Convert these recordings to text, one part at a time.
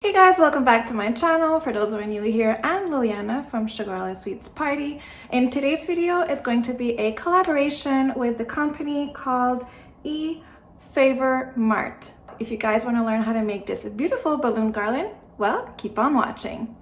Hey guys, welcome back to my channel. For those who are new here, I'm Liliana from Sugarella Sweets Party. And today's video is going to be a collaboration with the company called Favor Mart. If you guys want to learn how to make this beautiful balloon garland, well, keep on watching.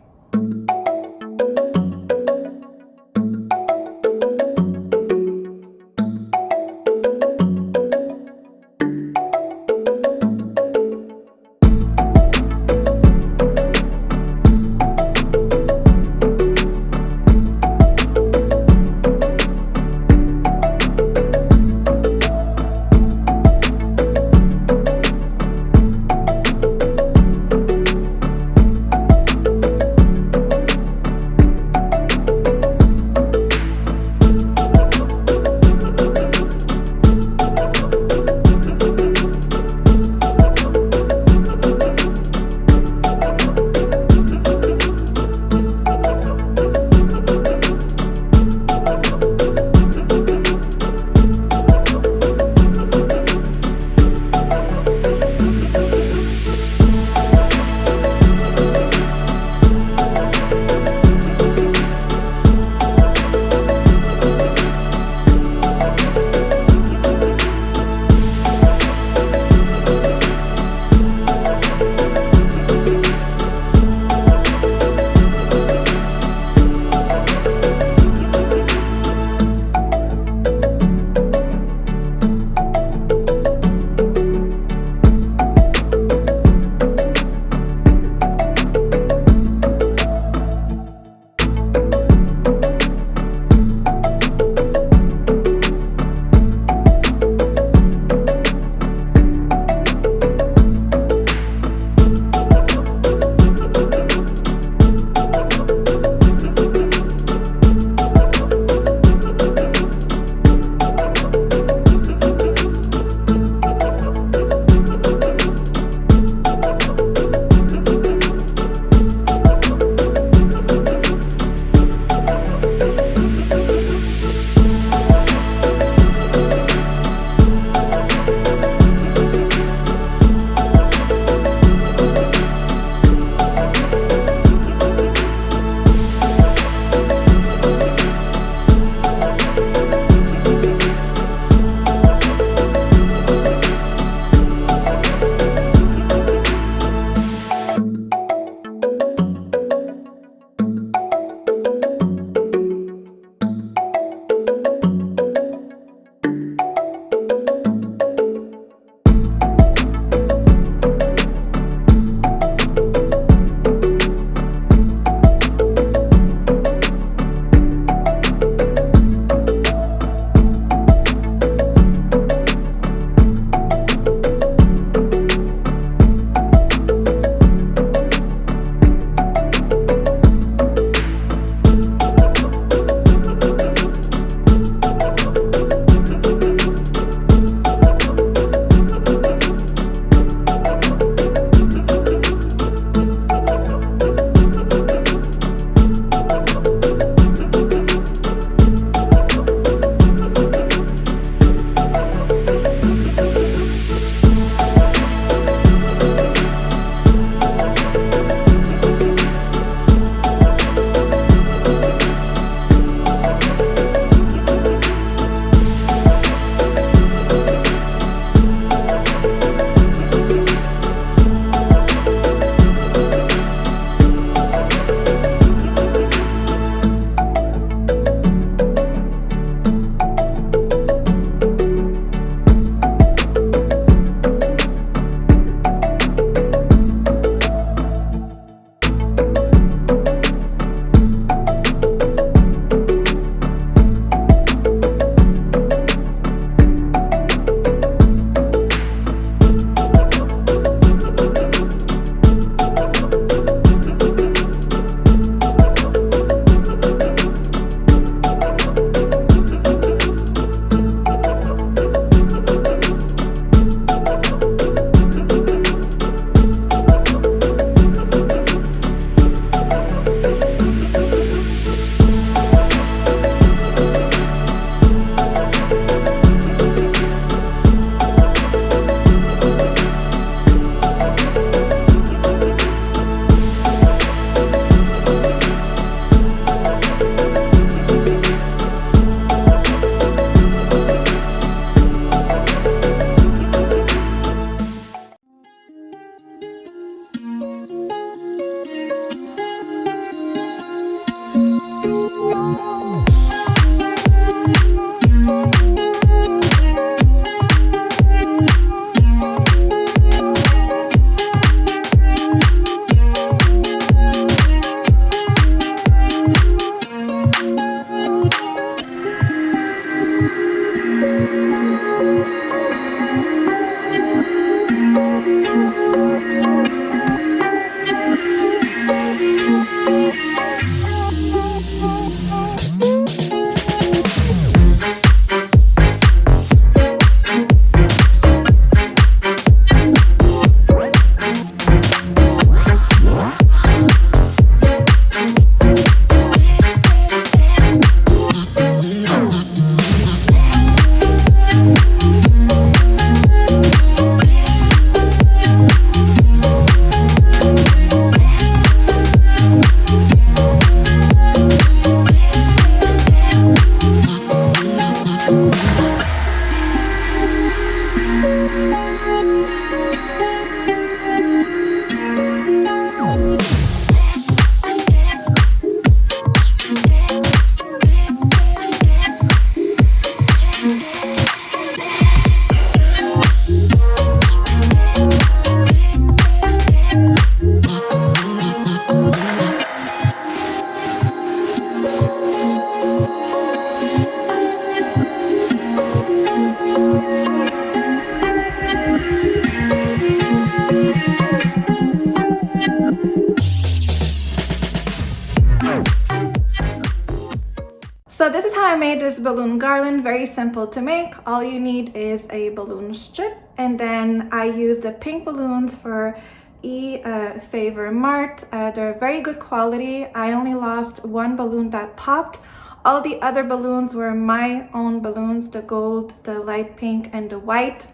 I made this balloon garland, very simple to make. All you need is a balloon strip, and then I used the pink balloons for Favor Mart. They're very good quality. I only lost one balloon that popped. All the other balloons were my own balloons, the gold, the light pink, and the white.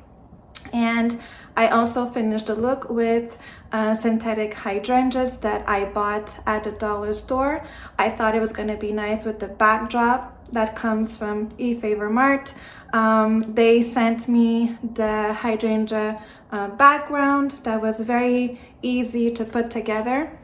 And I also finished the look with synthetic hydrangeas that I bought at the dollar store. I thought it was going to be nice with the backdrop that comes from Favor Mart. They sent me the hydrangea background that was very easy to put together.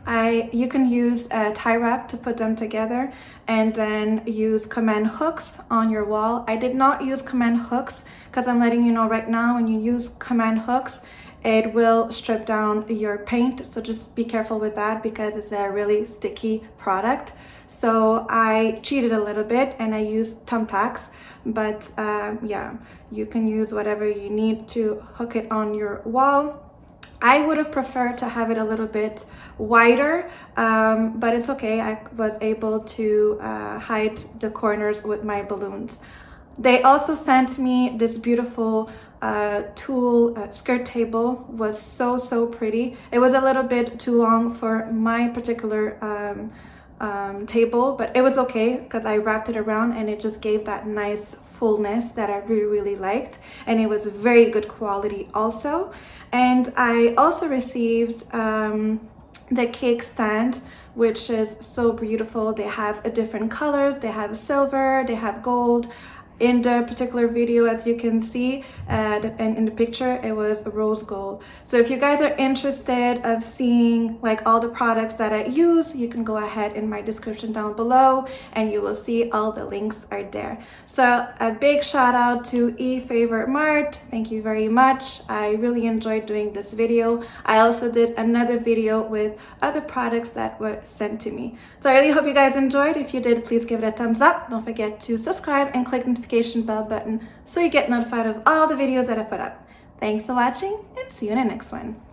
You can use a tie wrap to put them together, and then use command hooks on your wall. I did not use command hooks because I'm letting you know right now, when you use command hooks, it will strip down your paint. So just be careful with that because it's a really sticky product. So I cheated a little bit and I used thumbtacks, but yeah, you can use whatever you need to hook it on your wall. I would have preferred to have it a little bit wider, but it's okay. I was able to hide the corners with my balloons. They also sent me this beautiful tulle skirt table. Was so pretty. It was a little bit too long for my particular table, but it was okay because I wrapped it around and it just gave that nice fullness that I really liked, and it was very good quality also. And I also received the cake stand, which is so beautiful. They have different colors. They have silver, they have gold. In the particular video, as you can see, and in the picture, it was rose gold. So if you guys are interested of seeing like all the products that I use, you can go ahead in my description down below and you will see all the links are there. So a big shout out to Favor Mart. Thank you very much. I really enjoyed doing this video. I also did another video with other products that were sent to me. So I really hope you guys enjoyed. If you did, please give it a thumbs up. Don't forget to subscribe and click the notification bell button so you get notified of all the videos that I put up. Thanks for watching and see you in the next one.